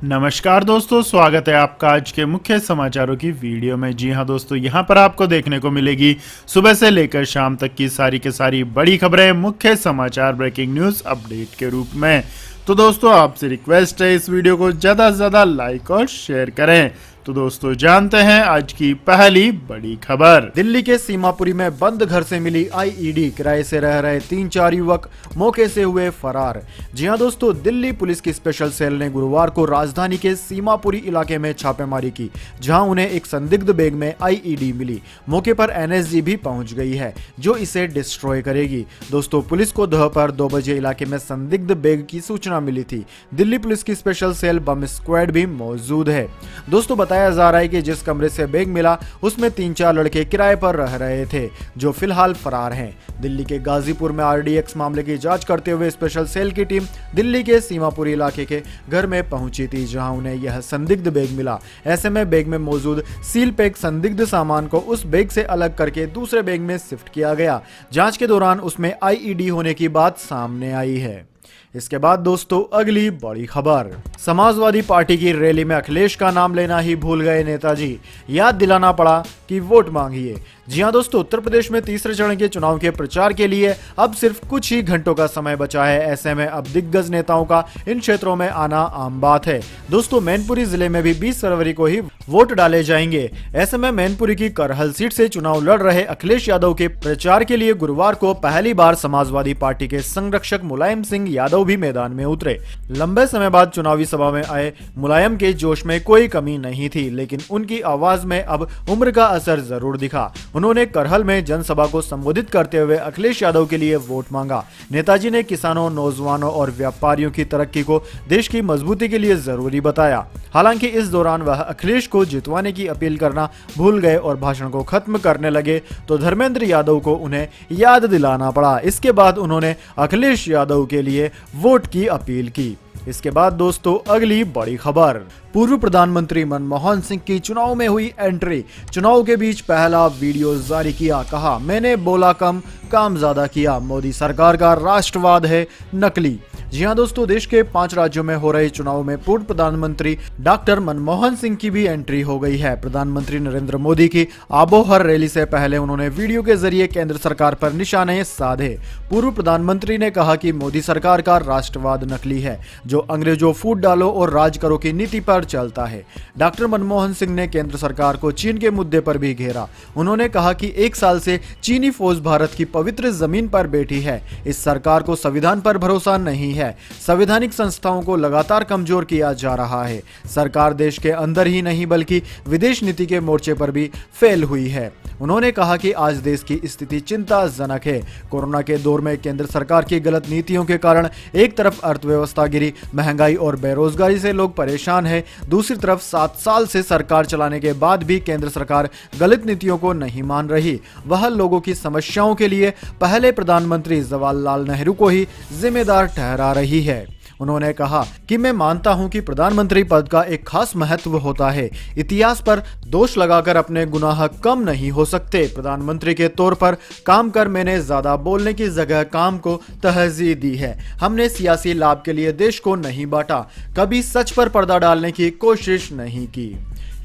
नमस्कार दोस्तों, स्वागत है आपका आज के मुख्य समाचारों की वीडियो में। जी हां दोस्तों, यहां पर आपको देखने को मिलेगी सुबह से लेकर शाम तक की सारी के सारी बड़ी खबरें, मुख्य समाचार, ब्रेकिंग न्यूज अपडेट के रूप में। तो दोस्तों, आपसे रिक्वेस्ट है इस वीडियो को ज़्यादा से ज़्यादा लाइक और शेयर करें। तो दोस्तों, जानते हैं आज की पहली बड़ी खबर। दिल्ली के सीमापुरी में बंद घर से मिली आईईडी, किराए से रह रहे 3-4 युवक मौके से हुए फरार। जी हां दोस्तों, दिल्ली पुलिस की स्पेशल सेल ने गुरुवार को राजधानी के सीमापुरी इलाके में छापेमारी की, जहां उन्हें एक संदिग्ध बैग में आईईडी मिली। मौके पर एनएसजी भी पहुंच गई है, जो इसे डिस्ट्रॉय करेगी। दोस्तों, पुलिस को दोपहर 2 बजे इलाके में संदिग्ध बैग की सूचना मिली थी। दिल्ली पुलिस की स्पेशल सेल बम स्क्वाड भी मौजूद है। दोस्तों, बताया जा रहा है कि जिस कमरे से बैग मिला उसमें 3-4 लड़के किराए पर रह रहे थे, जो फिलहाल फरार हैं। दिल्ली के गाजीपुर में आरडीएक्स मामले की जांच करते हुए स्पेशल सेल की टीम दिल्ली के सीमापुरी इलाके के घर में पहुंची थी, जहां उन्हें यह संदिग्ध बैग मिला। ऐसे में बैग में मौजूद सील पैक संदिग्ध सामान को उस बैग से अलग करके दूसरे बैग में शिफ्ट किया गया। जांच के दौरान उसमें आईईडी होने की बात सामने आई है। इसके बाद दोस्तों, अगली बड़ी खबर। समाजवादी पार्टी की रैली में अखिलेश का नाम लेना ही भूल गए नेताजी, याद दिलाना पड़ा कि वोट मांगिए। जी हां दोस्तों, उत्तर प्रदेश में तीसरे चरण के चुनाव के प्रचार के लिए अब सिर्फ कुछ ही घंटों का समय बचा है। ऐसे में अब दिग्गज नेताओं का इन क्षेत्रों में आना आम बात है। दोस्तों, मैनपुरी जिले में भी 20 फरवरी को ही वोट डाले जाएंगे। ऐसे में मैनपुरी की करहल सीट से चुनाव लड़ रहे अखिलेश यादव के प्रचार के लिए गुरुवार को पहली बार समाजवादी पार्टी के संरक्षक मुलायम सिंह यादव भी मैदान में उतरे। लंबे समय बाद चुनावी सभा में आए मुलायम के जोश में कोई कमी नहीं थी, लेकिन उनकी आवाज में अब उम्र का असर जरूर दिखा। उन्होंने करहल में जनसभा को संबोधित करते हुए अखिलेश यादव के लिए वोट मांगा। नेताजी ने किसानों, नौजवानों और व्यापारियों की तरक्की को देश की मजबूती के लिए जरूरी बताया। हालांकि इस दौरान वह अखिलेश को जितवाने की अपील करना भूल गए और भाषण को खत्म करने लगे तो धर्मेंद्र यादव को उन्हें याद दिलाना पड़ा। इसके बाद उन्होंने अखिलेश यादव के लिए वोट की अपील की। इसके बाद दोस्तों, अगली बड़ी खबर। पूर्व प्रधानमंत्री मनमोहन सिंह की चुनाव में हुई एंट्री। चुनाव के बीच पहला वीडियो जारी किया, कहा मैंने बोला कम, काम ज्यादा किया, मोदी सरकार का राष्ट्रवाद है नकली। जी हां दोस्तों, देश के 5 राज्यों में हो रहे चुनाव में पूर्व प्रधानमंत्री डॉक्टर मनमोहन सिंह की भी एंट्री हो गई है। प्रधानमंत्री नरेंद्र मोदी की आबोहर रैली से पहले उन्होंने वीडियो के जरिए केंद्र सरकार पर निशाने साधे। पूर्व प्रधानमंत्री ने कहा कि मोदी सरकार का राष्ट्रवाद नकली है, जो अंग्रेजों फूट डालो और राज करो की नीति पर चलता है। डॉक्टर मनमोहन सिंह ने केंद्र सरकार को चीन के मुद्दे पर भी घेरा। उन्होंने कहा कि 1 साल से चीनी फौज भारत की पवित्र जमीन पर बैठी है। इस सरकार को संविधान पर भरोसा नहीं है। संवैधानिक संस्थाओं को लगातार कमजोर किया जा रहा है। सरकार देश के अंदर ही नहीं बल्कि विदेश नीति के मोर्चे पर भी फेल हुई है। उन्होंने कहा कि आज देश की स्थिति चिंताजनक है। कोरोना के दौर में केंद्र सरकार की गलत नीतियों के कारण एक तरफ अर्थव्यवस्था गिरी, महंगाई और बेरोजगारी से लोग परेशान हैं, दूसरी तरफ 7 साल से सरकार चलाने के बाद भी केंद्र सरकार गलत नीतियों को नहीं मान रही। वह लोगों की समस्याओं के लिए पहले प्रधानमंत्री जवाहरलाल नेहरू को ही जिम्मेदार ठहरा रही है। उन्होंने कहा कि मैं मानता हूं कि प्रधानमंत्री पद का एक खास महत्व होता है। इतिहास पर दोष लगाकर अपने गुनाह कम नहीं हो सकते। प्रधानमंत्री के तौर पर काम कर मैंने ज्यादा बोलने की जगह काम को तरजीह दी है। हमने सियासी लाभ के लिए देश को नहीं बांटा, कभी सच पर पर्दा डालने की कोशिश नहीं की।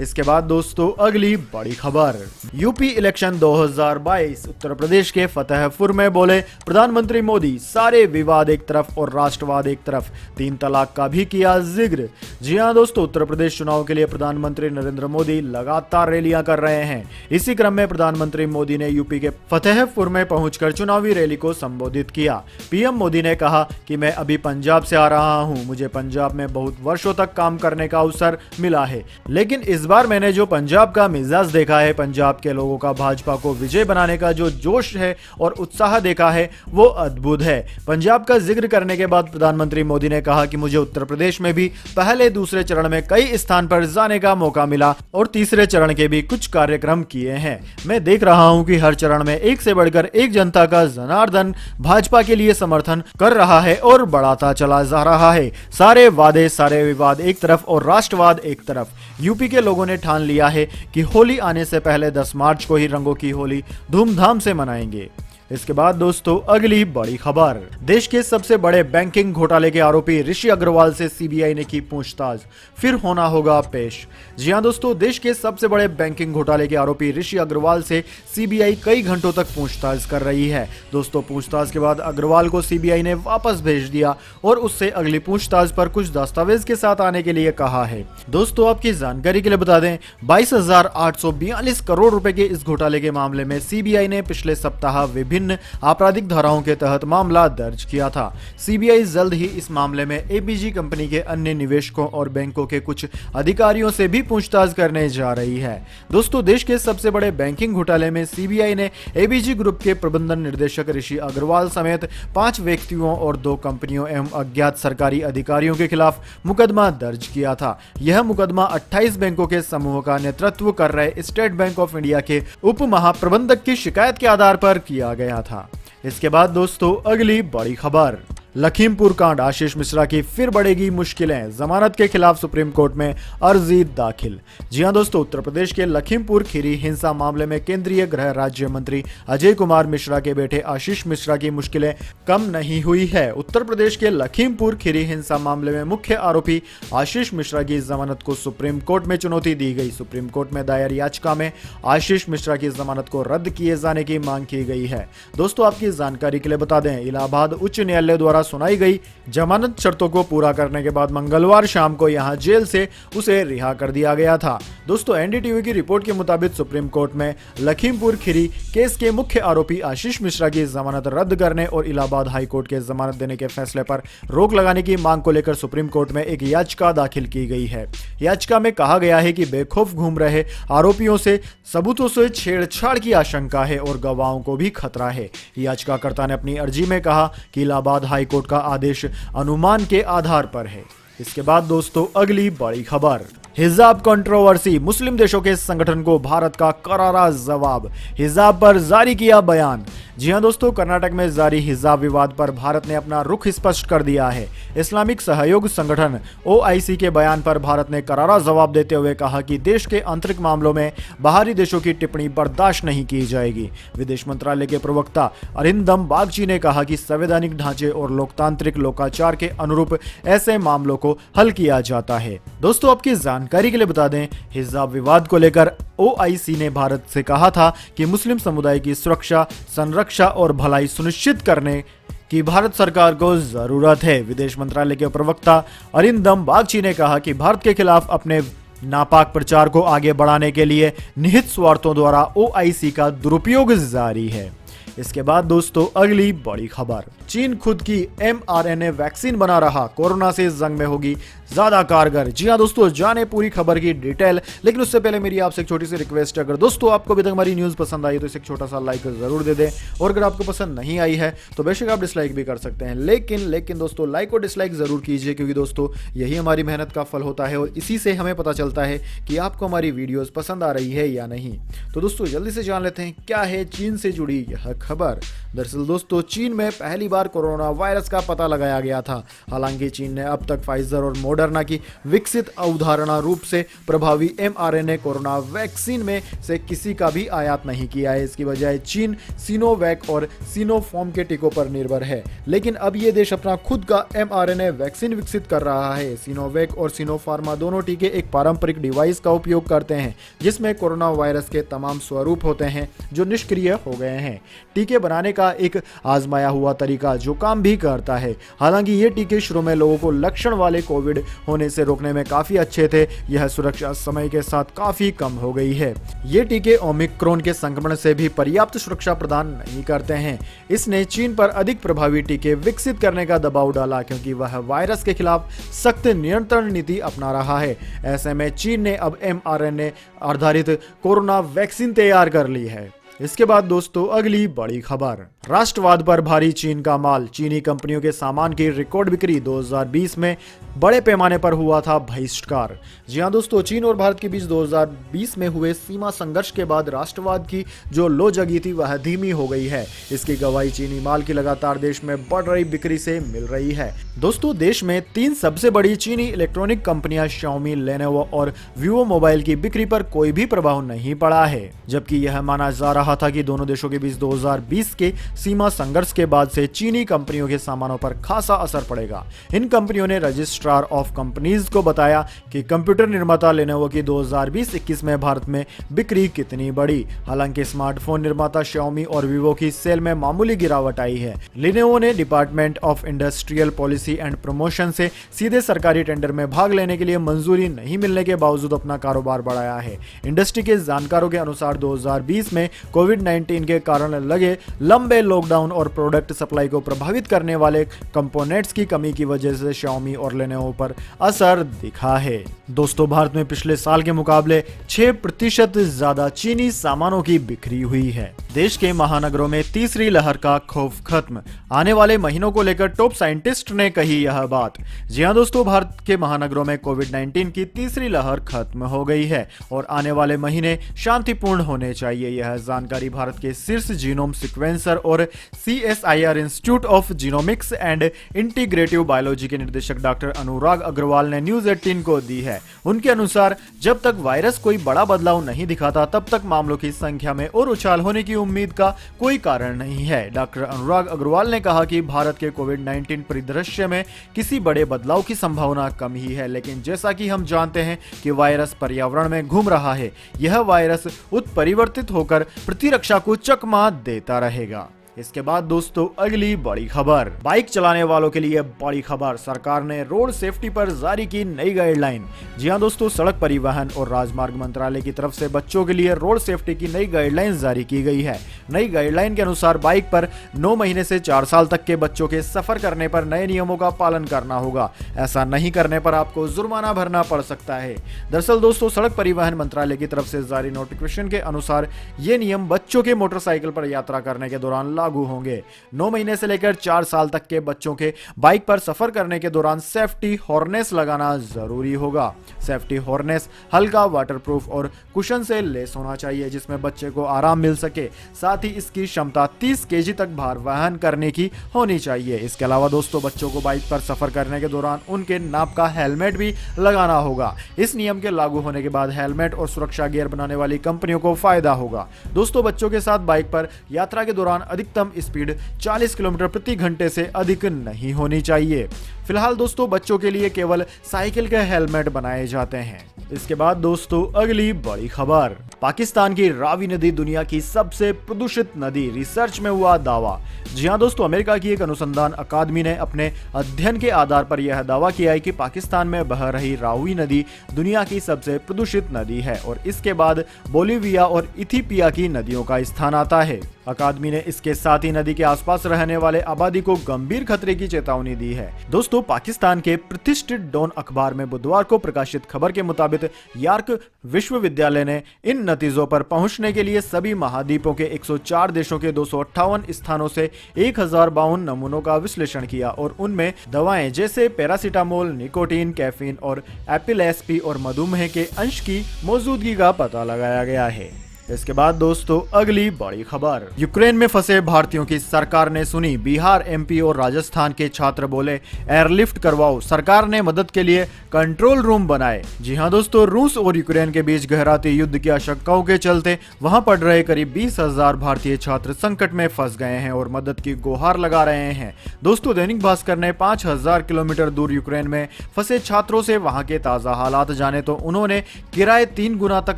इसके बाद दोस्तों, अगली बड़ी खबर। यूपी इलेक्शन 2022, उत्तर प्रदेश के फतेहपुर में बोले प्रधानमंत्री मोदी, सारे विवाद एक तरफ और राष्ट्रवाद एक तरफ, 3 तलाक का भी किया जिक्र। जी हां दोस्तों, उत्तर प्रदेश चुनाव के लिए प्रधानमंत्री नरेंद्र मोदी लगातार रैलियां कर रहे हैं। इसी क्रम में प्रधानमंत्री मोदी ने यूपी के फतेहपुर में पहुंचकर चुनावी रैली को संबोधित किया। पीएम मोदी ने कहा कि मैं अभी पंजाब से आ रहा हूं, मुझे पंजाब में बहुत वर्षों तक काम करने का अवसर मिला है, लेकिन इस बार मैंने जो पंजाब का मिजाज देखा है, पंजाब के लोगों का भाजपा को विजय बनाने का जो जोश है और उत्साह देखा है, वो अद्भुत है। पंजाब का जिक्र करने के बाद प्रधानमंत्री मोदी ने कहा कि मुझे उत्तर प्रदेश में भी पहले दूसरे चरण में कई स्थान पर जाने का मौका मिला और तीसरे चरण के भी कुछ कार्यक्रम किए हैं। मैं देख रहा हूं कि हर चरण में एक से बढ़कर एक जनता का जनार्दन भाजपा के लिए समर्थन कर रहा है और बढ़ाता चला जा रहा है। सारे वादे, सारे विवाद एक तरफ और राष्ट्रवाद एक तरफ। यूपी के लोगों ने ठान लिया है कि होली आने से पहले 10 मार्च को ही रंगों की होली धूमधाम से मनाएंगे। इसके बाद दोस्तों अगली बड़ी खबर, देश के सबसे बड़े बैंकिंग घोटाले के आरोपी ऋषि अग्रवाल से सीबीआई ने की पूछताछ, फिर होना होगा पेश। जी हां दोस्तों, देश के सबसे बड़े बैंकिंग घोटाले के आरोपी ऋषि अग्रवाल से सीबीआई कई घंटों तक पूछताछ कर रही है। दोस्तों पूछताछ के बाद अग्रवाल को सीबीआई ने वापस भेज दिया और उससे अगली पूछताछ पर कुछ दस्तावेज के साथ आने के लिए कहा है। दोस्तों आपकी जानकारी के लिए बता दें, 22,842 करोड़ रुपए के इस घोटाले के मामले में सीबीआई ने पिछले सप्ताह विभिन्न आपराधिक धाराओं के तहत मामला दर्ज किया था। सीबीआई जल्द ही इस मामले में एपीजी कंपनी के अन्य निवेशकों और बैंकों के कुछ अधिकारियों से भी पूछताछ करने जा रही है। दोस्तों देश के सबसे बड़े बैंकिंग घोटाले में सीबीआई ने एपीजी ग्रुप के प्रबंधन निर्देशक ऋषि अग्रवाल समेत 5 व्यक्तियों और 2 कंपनियों एवं अज्ञात सरकारी अधिकारियों के खिलाफ मुकदमा दर्ज किया था। यह मुकदमा 28 बैंकों के समूह का नेतृत्व कर रहे स्टेट बैंक ऑफ इंडिया के उप महाप्रबंधक की शिकायत के आधार पर किया गया था। इसके बाद दोस्तों अगली बड़ी खबर, लखीमपुर कांड, आशीष मिश्रा की फिर बढ़ेगी मुश्किलें, जमानत के खिलाफ सुप्रीम कोर्ट में अर्जी दाखिल। जी हां दोस्तों, उत्तर प्रदेश के लखीमपुर खीरी हिंसा मामले में केंद्रीय गृह राज्य मंत्री अजय कुमार मिश्रा के बेटे आशीष मिश्रा की मुश्किलें कम नहीं हुई है। उत्तर प्रदेश के लखीमपुर खीरी हिंसा मामले में मुख्य आरोपी आशीष मिश्रा की जमानत को सुप्रीम कोर्ट में चुनौती दी गई। सुप्रीम कोर्ट में दायर याचिका में आशीष मिश्रा की जमानत को रद्द किए जाने की मांग की गई है। दोस्तों आपकी जानकारी के लिए बता दें, इलाहाबाद उच्च न्यायालय द्वारा सुनाई गई जमानत शर्तों को पूरा करने के बाद मंगलवार शाम को यहां जेल से उसे रिहा कर दिया गया था। दोस्तों एनडीटीवी की रिपोर्ट के मुताबिक सुप्रीम कोर्ट में लखीमपुर खीरी केस के मुख्य आरोपी आशीष मिश्रा की जमानत रद्द करने और इलाहाबाद हाई कोर्ट के जमानत देने के फैसले पर रोक लगाने की मांग को लेकर सुप्रीम कोर्ट में एक याचिका दाखिल की गई है। याचिका में कहा गया है कि बेखौफ घूम रहे आरोपियों से सबूतों से छेड़छाड़ की आशंका है और गवाहों को भी खतरा है। याचिकाकर्ता ने अपनी अर्जी में कहा कि इलाहाबाद हाई कोर्ट का आदेश अनुमान के आधार पर है। इसके बाद दोस्तों अगली बड़ी खबर, हिजाब कंट्रोवर्सी, मुस्लिम देशों के संगठन को भारत का करारा जवाब, हिजाब पर जारी किया बयान। जी हां दोस्तों, कर्नाटक में जारी हिजाब विवाद पर भारत ने अपना रुख स्पष्ट कर दिया है। इस्लामिक सहयोग संगठन ओआईसी के बयान पर भारत ने करारा जवाब देते हुए कहा कि देश के आंतरिक मामलों में बाहरी देशों की टिप्पणी बर्दाश्त नहीं की जाएगी। विदेश मंत्रालय के प्रवक्ता अरिंदम बागची ने कहा कि संवैधानिक ढांचे और लोकतांत्रिक लोकाचार के अनुरूप ऐसे मामलों को हल किया जाता है। दोस्तों आपकी जानकारी के लिए बता दें, हिजाब विवाद को लेकर ओआईसी ने भारत से कहा था कि मुस्लिम समुदाय की सुरक्षा, संरक्षा और भलाई सुनिश्चित करने की भारत सरकार को जरूरत है। विदेश मंत्रालय के प्रवक्ता अरिंदम बागची ने कहा कि भारत के खिलाफ अपने नापाक प्रचार को आगे बढ़ाने के लिए निहित स्वार्थों द्वारा ओआईसी का दुरुपयोग जारी है। इसके बाद दोस्तों अगली बड़ी खबर, चीन खुद की mRNA वैक्सीन बना रहा, कोरोना से जंग में होगी ज्यादा कारगर। जी हां दोस्तों, जाने पूरी खबर की डिटेल, लेकिन उससे पहले मेरी आपसे एक छोटी सी रिक्वेस्ट है, अगर दोस्तों आपको अभी तक हमारी न्यूज पसंद आई तो इसे एक छोटा सा लाइक जरूर दे दें, और अगर आपको पसंद नहीं आई है तो बेशक आप डिसलाइक भी कर सकते हैं, लेकिन दोस्तों लाइक और डिसलाइक जरूर कीजिए, क्योंकि दोस्तों यही हमारी मेहनत का फल होता है और इसी से हमें पता चलता है कि आपको हमारी वीडियोस पसंद आ रही है या नहीं। तो दोस्तों जल्दी से जान लेते हैं क्या है चीन से जुड़ी यह खबर। दरअसल दोस्तों चीन में पहली बार कोरोना वायरस का पता लगाया गया था। हालांकि चीन ने अब तक फाइजर और मॉडर्ना की विकसित अवधारणा रूप से प्रभावी mRNA कोरोना वैक्सीन में से किसी का भी आयात नहीं किया है। इसकी बजाय चीन सिनोवैक और सिनोफॉर्म के टीकों पर निर्भर है, लेकिन अब ये देश अपना खुद का mRNA वैक्सीन विकसित कर रहा है। सिनोवैक और सिनोफार्मा दोनों टीके एक पारंपरिक डिवाइस का उपयोग करते हैं जिसमें कोरोना वायरस के तमाम स्वरूप होते हैं जो निष्क्रिय हो गए हैं। टीके बनाने का एक आजमाया हुआ तरीका जो काम भी करता है। हालांकि ये टीके शुरू में लोगों को लक्षण वाले कोविड होने से रोकने में काफी अच्छे थे, यह सुरक्षा समय के साथ काफी कम हो गई है। ये टीके ओमिक्रॉन के संक्रमण से भी पर्याप्त सुरक्षा प्रदान नहीं करते हैं। इसने चीन पर अधिक प्रभावी टीके विकसित करने का दबाव डाला क्योंकि वह वायरस के खिलाफ सख्त नियंत्रण नीति अपना रहा है। ऐसे में चीन ने अब mRNA आधारित कोरोना वैक्सीन तैयार कर ली है। इसके बाद दोस्तों अगली बड़ी खबर, राष्ट्रवाद पर भारी चीन का माल, चीनी कंपनियों के सामान की रिकॉर्ड बिक्री। 2020 में बड़े पैमाने पर हुआ था बहिष्कार। जी हां दोस्तों, चीन और भारत के बीच 2020 में हुए सीमा संघर्ष के बाद राष्ट्रवाद की जो लो जगी थी वह धीमी हो गई है। इसकी गवाही चीनी माल की लगातार देश में बढ़ रही बिक्री से मिल रही है। दोस्तों देश में 3 सबसे बड़ी चीनी इलेक्ट्रॉनिक कंपनियां शाओमी, लेनोवो और वीवो मोबाइल की बिक्री पर कोई भी प्रभाव नहीं पड़ा है, जबकि यह माना जा रहा था कि दोनों देशों के बीच 2020 के सीमा संघर्ष के बाद से चीनी कंपनियों के सामानों पर खासा असर पड़ेगा। इन कंपनियों ने रजिस्ट्रार ऑफ कंपनीज को बताया कि कंप्यूटर निर्माता लेनोवो की 2020-21 में भारत में बिक्री कितनी बढ़ी। हालांकि स्मार्टफोन निर्माता Xiaomi और Vivo की सेल में मामूली गिरावट आई है। लेनोवो ने department of industrial policy and promotion से सीधे सरकारी टेंडर में भाग लेने के लिए मंजूरी नहीं मिलने के बावजूद अपना कारोबार बढ़ाया है। इंडस्ट्री के जानकारों के अनुसार 2020 में कोविड-19 के कारण लगे लंबे लॉकडाउन और प्रोडक्ट सप्लाई को प्रभावित करने वाले कंपोनेंट्स की कमी की वजह से Xiaomi और Lenovo पर असर दिखा है। दोस्तों, भारत में पिछले साल के मुकाबले 6% ज्यादा चीनी सामानों की बिक्री हुई है। देश के महानगरों में तीसरी लहर का खौफ खत्म, आने वाले महीनों को लेकर टॉप साइंटिस्ट ने कही यह बात। जी हां दोस्तों, भारत के महानगरों में कोविड-19 की तीसरी लहर खत्म हो गई है और आने वाले महीने शांतिपूर्ण होने चाहिए। यह जानकारी भारत के शीर्ष जीनोम सिक्वेंसर और CSIR institute of genomics and integrative biology के निदेशक डॉक्टर अनुराग अग्रवाल ने न्यूज 18 को दी है। उनके अनुसार जब तक वायरस कोई बड़ा बदलाव नहीं दिखाता तब तक मामलों की संख्या में और उछाल होने की उम्मीद का कोई कारण नहीं है। डॉक्टर अनुराग अग्रवाल ने कहा कि भारत के कोविड-19 परिदृश्य में किसी बड़े बदलाव की संभावना कम ही है, लेकिन जैसा कि हम जानते हैं कि वायरस पर्यावरण में घूम रहा है, यह वायरस उत्परिवर्तित होकर प्रतिरक्षा को चकमा देता रहेगा। इसके बाद दोस्तों अगली बड़ी खबर, बाइक चलाने वालों के लिए बड़ी खबर, सरकार ने रोड सेफ्टी पर जारी की नई गाइडलाइन। जी हां दोस्तों, सड़क परिवहन और राजमार्ग मंत्रालय की तरफ से बच्चों के लिए रोड सेफ्टी की नई गाइडलाइन जारी की गई है। नई गाइडलाइन के अनुसार बाइक पर 9 महीने से 4 साल तक के बच्चों के सफर करने पर नए नियमों का पालन करना होगा। ऐसा नहीं करने पर आपको जुर्माना भरना पड़ सकता है। दरअसल दोस्तों, सड़क परिवहन मंत्रालय की तरफ से जारी नोटिफिकेशन के अनुसार ये नियम बच्चों के मोटरसाइकिल पर यात्रा करने के दौरान लागू होंगे। 9 महीने से लेकर 4 साल तक के बच्चों के बाइक पर सफर करने के दौरान सेफ्टी हार्नेस लगाना जरूरी होगा। सेफ्टी हार्नेस हल्का, वाटरप्रूफ और कुशन से लेस होना चाहिए जिसमें बच्चे को आराम मिल सके। साथ ही इसकी क्षमता 30 केजी तक भार वहन करने की होनी चाहिए। इसके अलावा दोस्तों, बच्चों को बाइक पर सफर करने के दौरान उनके नाप का हेलमेट भी लगाना होगा। इस नियम के लागू होने के बाद हेलमेट और सुरक्षा गियर बनाने वाली कंपनियों को फायदा होगा। दोस्तों, बच्चों के साथ बाइक पर यात्रा के दौरान अधिकतम स्पीड 40 किलोमीटर प्रति घंटे से अधिक नहीं होनी चाहिए। फिलहाल दोस्तों, बच्चों के लिए केवल साइकिल के हेलमेट बनाए जाते हैं। इसके बाद दोस्तों अगली बड़ी खबर, पाकिस्तान की रावी नदी दुनिया की सबसे प्रदूषित नदी, रिसर्च में हुआ दावा। जी हां दोस्तों, अमेरिका की एक अनुसंधान अकादमी ने अपने अध्ययन के आधार पर यह दावा किया है कि पाकिस्तान में बह रही रावी नदी दुनिया की सबसे प्रदूषित नदी है और इसके बाद बोलिविया और इथियोपिया की नदियों का स्थान आता है। अकादमी ने इसके साथ ही नदी के आसपास रहने वाले आबादी को गंभीर खतरे की चेतावनी दी है। दोस्तों, पाकिस्तान के प्रतिष्ठित डॉन अखबार में बुधवार को प्रकाशित खबर के मुताबिक यॉर्क विश्वविद्यालय ने इन नतीजों पर पहुंचने के लिए सभी महाद्वीपों के 104 देशों के 258 स्थानों से 1052 नमूनों का विश्लेषण किया और उनमें दवाएं जैसे पैरासीटामोल, निकोटीन, कैफीन और एपिलेस्पी और मधुमेह के अंश की मौजूदगी का पता लगाया गया है। इसके बाद दोस्तों अगली बड़ी खबर, यूक्रेन में फंसे भारतीयों की सरकार ने सुनी। बिहार, एमपी और राजस्थान के छात्र बोले एयरलिफ्ट करवाओ, सरकार ने मदद के लिए कंट्रोल रूम बनाए। जी हां दोस्तों, रूस और यूक्रेन के बीच गहराते युद्ध की आशंकाओं के चलते वहां पढ़ रहे करीब 20,000 भारतीय छात्र संकट में फंस गए हैं और मदद की गुहार लगा रहे हैं। दोस्तों, दैनिक भास्कर ने 5000 किलोमीटर दूर यूक्रेन में फंसे छात्रों से वहां के ताजा हालात जाने तो उन्होंने किराए 3 गुना तक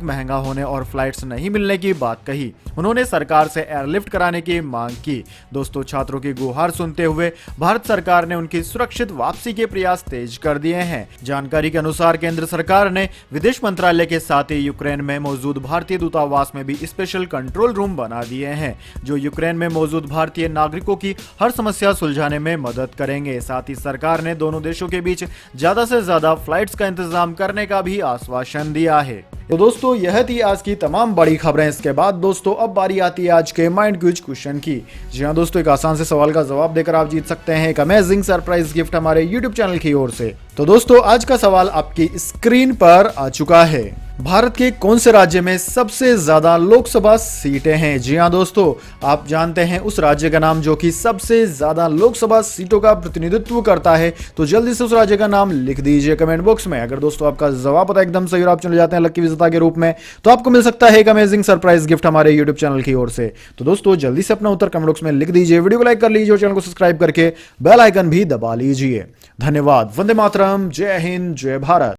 महंगा होने और फ्लाइट्स नहीं मिलने की बात कही। उन्होंने सरकार से एयरलिफ्ट कराने की मांग की। दोस्तों, छात्रों की गुहार सुनते हुए भारत सरकार ने उनकी सुरक्षित वापसी के प्रयास तेज कर दिए हैं। जानकारी के अनुसार केंद्र सरकार ने विदेश मंत्रालय के साथ ही यूक्रेन में मौजूद भारतीय दूतावास में भी स्पेशल कंट्रोल रूम बना दिए हैं जो यूक्रेन में मौजूद भारतीय नागरिकों की हर समस्या सुलझाने में मदद करेंगे। साथ ही सरकार ने दोनों देशों के बीच ज्यादा से ज्यादा फ्लाइट्स का इंतजाम करने का भी आश्वासन दिया है। तो दोस्तों, यह थी आज की तमाम बड़ी खबरें। इसके बाद दोस्तों अब बारी आती है आज के माइंड क्विज क्वेश्चन की। जी हां दोस्तों, एक आसान से सवाल का जवाब देकर आप जीत सकते हैं एक अमेजिंग सरप्राइज गिफ्ट हमारे YouTube चैनल की ओर से। तो दोस्तों आज का सवाल आपकी स्क्रीन पर आ चुका है। भारत के कौन से राज्य में सबसे ज्यादा लोकसभा सीटें हैं? जी हां दोस्तों, आप जानते हैं उस राज्य का नाम जो कि सबसे ज्यादा लोकसभा सीटों का प्रतिनिधित्व करता है। तो जल्दी से उस राज्य का नाम लिख दीजिए कमेंट बॉक्स में। अगर दोस्तों आपका जवाब पता एकदम सही और आप चले जाते हैं लकी विजेता के रूप में, तो आपको मिल सकता है एक अमेजिंग सरप्राइज गिफ्ट हमारे यूट्यूब चैनल की ओर से। तो दोस्तों जल्दी से अपना उत्तर कमेंट बॉक्स में लिख दीजिए, वीडियो को लाइक कर लीजिए और चैनल को सब्सक्राइब करके बेल आइकन भी दबा लीजिए। धन्यवाद। वंदे मातरम। जय हिंद, जय भारत।